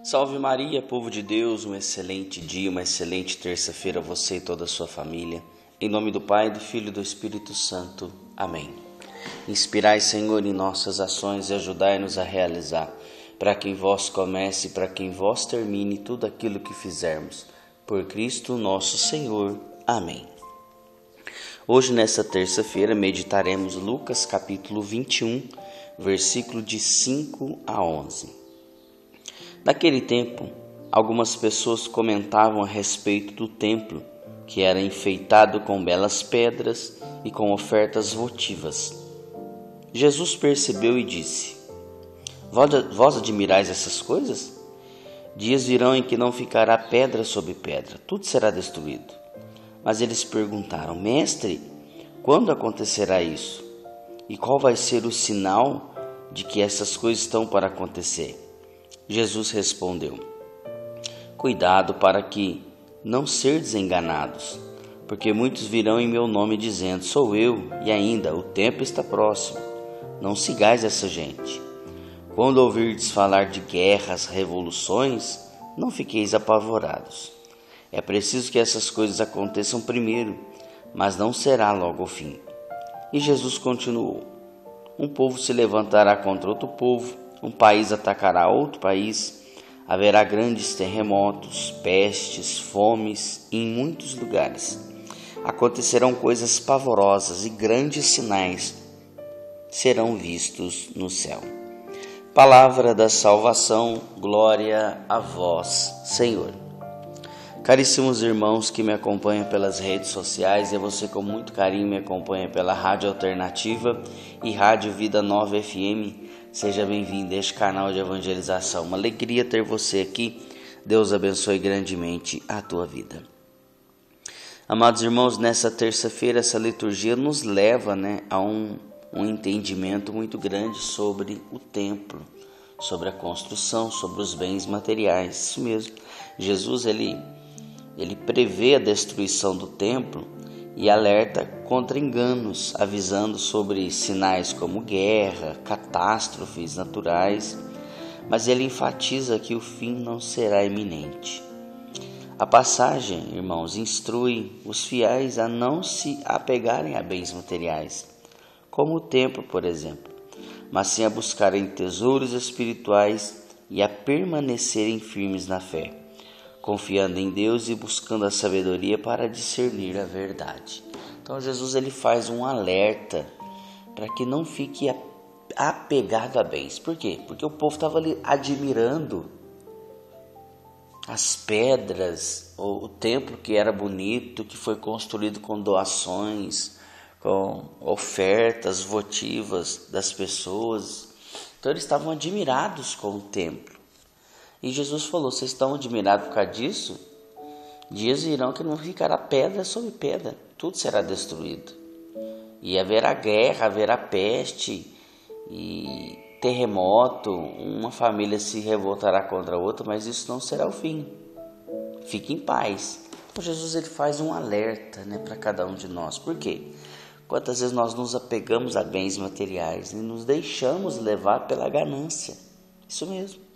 Salve Maria, povo de Deus, um excelente dia, uma excelente terça-feira a você e toda a sua família. Em nome do Pai, do Filho e do Espírito Santo. Amém. Inspirai, Senhor, em nossas ações e ajudai-nos a realizar, para que em vós comece e para que em vós termine tudo aquilo que fizermos. Por Cristo nosso Senhor. Amém. Hoje, nessa terça-feira, meditaremos Lucas capítulo 21, versículo de 5 a 11. Naquele tempo, algumas pessoas comentavam a respeito do templo, que era enfeitado com belas pedras e com ofertas votivas. Jesus percebeu e disse: Vós admirais essas coisas? Dias virão em que não ficará pedra sobre pedra, tudo será destruído. Mas eles perguntaram: Mestre, quando acontecerá isso? E qual vai ser o sinal de que essas coisas estão para acontecer? Jesus respondeu: Cuidado para que não serdes enganados, porque muitos virão em meu nome dizendo: Sou eu, e ainda o tempo está próximo. Não sigais essa gente. Quando ouvirdes falar de guerras, revoluções, não fiqueis apavorados. É preciso que essas coisas aconteçam primeiro, mas não será logo o fim. E Jesus continuou: Um povo se levantará contra outro povo, um país atacará outro país, haverá grandes terremotos, pestes, fomes em muitos lugares. Acontecerão coisas pavorosas e grandes sinais serão vistos no céu. Palavra da salvação, glória a vós, Senhor. Caríssimos irmãos que me acompanham pelas redes sociais, e a você com muito carinho me acompanha pela Rádio Alternativa e Rádio Vida Nova FM, seja bem-vindo a este canal de evangelização. Uma alegria ter você aqui. Deus abençoe grandemente a tua vida. Amados irmãos, nessa terça-feira essa liturgia nos leva a um entendimento muito grande sobre o templo, sobre a construção, sobre os bens materiais. Isso mesmo. Jesus ele prevê a destruição do templo e alerta contra enganos, avisando sobre sinais como guerra, catástrofes naturais, mas ele enfatiza que o fim não será iminente. A passagem, irmãos, instrui os fiéis a não se apegarem a bens materiais, como o templo, por exemplo, mas sim a buscarem tesouros espirituais e a permanecerem firmes na fé, confiando em Deus e buscando a sabedoria para discernir a verdade. Então Jesus ele faz um alerta para que não fique apegado a bens. Por quê? Porque o povo estava ali admirando as pedras, o templo que era bonito, que foi construído com doações, com ofertas votivas das pessoas. Então eles estavam admirados com o templo. E Jesus falou: vocês estão admirados por causa disso? Dias virão que não ficará pedra sobre pedra, tudo será destruído. E haverá guerra, haverá peste e terremoto, uma família se revoltará contra a outra, mas isso não será o fim. Fique em paz. Então Jesus ele faz um alerta para cada um de nós. Por quê? Quantas vezes nós nos apegamos a bens materiais e nos deixamos levar pela ganância? Isso mesmo.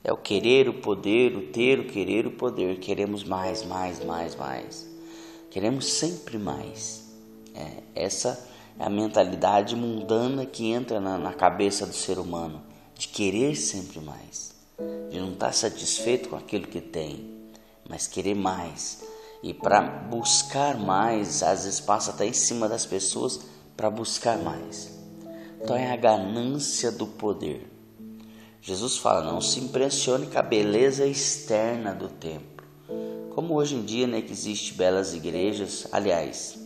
É o querer, o poder, o ter, o querer, o poder. Queremos mais. Queremos sempre mais. Essa é a mentalidade mundana que entra na cabeça do ser humano, de querer sempre mais, de não estar satisfeito com aquilo que tem, mas querer mais. E para buscar mais, às vezes passa até em cima das pessoas para buscar mais. Então é a ganância do poder. Jesus fala: não se impressione com a beleza externa do templo. Como hoje em dia, que existe belas igrejas, aliás,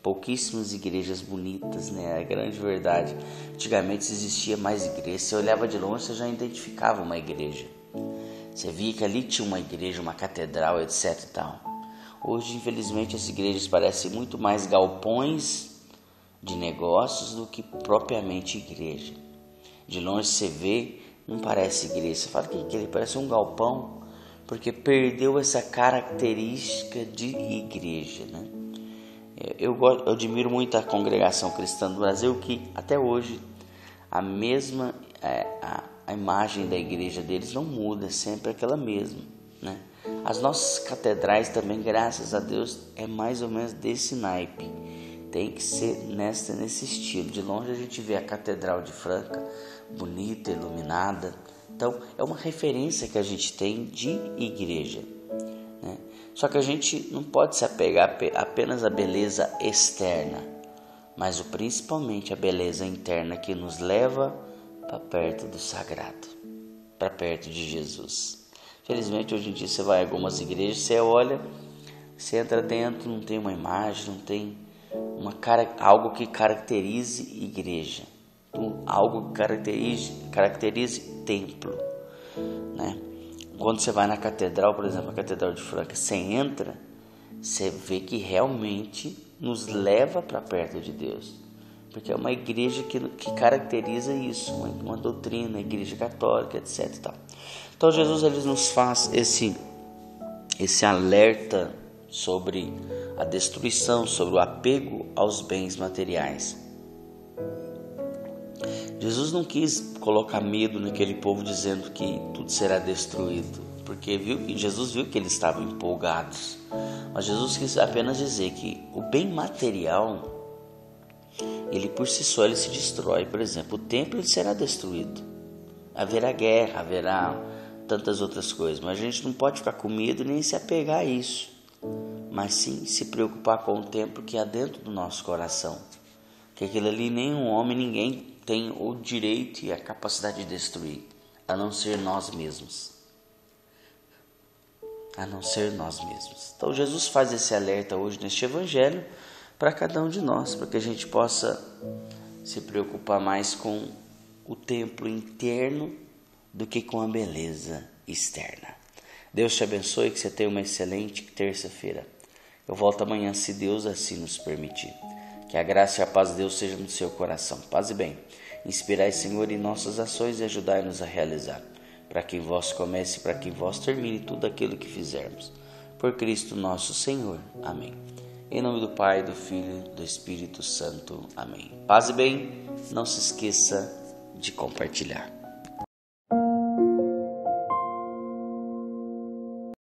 pouquíssimas igrejas bonitas, é a grande verdade. Antigamente existia mais igrejas. Você olhava de longe, você já identificava uma igreja. Você via que ali tinha uma igreja, uma catedral, etc e tal. Hoje, infelizmente, as igrejas parecem muito mais galpões de negócios do que propriamente igreja. De longe você vê, não parece igreja. Você fala que ele parece um galpão, porque perdeu essa característica de igreja, Eu admiro muito a congregação cristã do Brasil, que até hoje a mesma a imagem da igreja deles não muda, é sempre aquela mesma, né? As nossas catedrais também, graças a Deus, é mais ou menos desse naipe. Tem que ser nesse estilo. De longe a gente vê a Catedral de Franca, bonita, iluminada. Então, é uma referência que a gente tem de igreja, né? Só que a gente não pode se apegar apenas à beleza externa, mas principalmente a beleza interna que nos leva para perto do sagrado, para perto de Jesus. Felizmente, hoje em dia você vai a algumas igrejas, você olha, você entra dentro, não tem uma imagem, não tem algo que caracterize igreja, algo que caracterize templo, né? Quando você vai na catedral, por exemplo, a Catedral de Franca, você entra, você vê que realmente nos leva para perto de Deus, porque é uma igreja que caracteriza isso, uma doutrina, a igreja católica, etc. Então Jesus ele nos faz esse alerta sobre a destruição, sobre o apego aos bens materiais. Jesus não quis colocar medo naquele povo dizendo que tudo será destruído, porque Jesus viu que eles estavam empolgados. Mas Jesus quis apenas dizer que o bem material, ele por si só ele se destrói. Por exemplo, o templo ele será destruído. Haverá guerra, haverá tantas outras coisas, mas a gente não pode ficar com medo nem se apegar a isso, mas sim se preocupar com o templo que há dentro do nosso coração, que aquilo ali nenhum homem, ninguém tem o direito e a capacidade de destruir, a não ser nós mesmos. Então Jesus faz esse alerta hoje neste evangelho para cada um de nós, para que a gente possa se preocupar mais com o templo interno do que com a beleza externa. Deus te abençoe, que você tenha uma excelente terça-feira. Eu volto amanhã, se Deus assim nos permitir. Que a graça e a paz de Deus sejam no seu coração. Paz e bem. Inspirai, Senhor, em nossas ações e ajudai-nos a realizar. Para que em vós comece e para que em vós termine tudo aquilo que fizermos. Por Cristo nosso Senhor. Amém. Em nome do Pai, do Filho e do Espírito Santo. Amém. Paz e bem. Não se esqueça de compartilhar.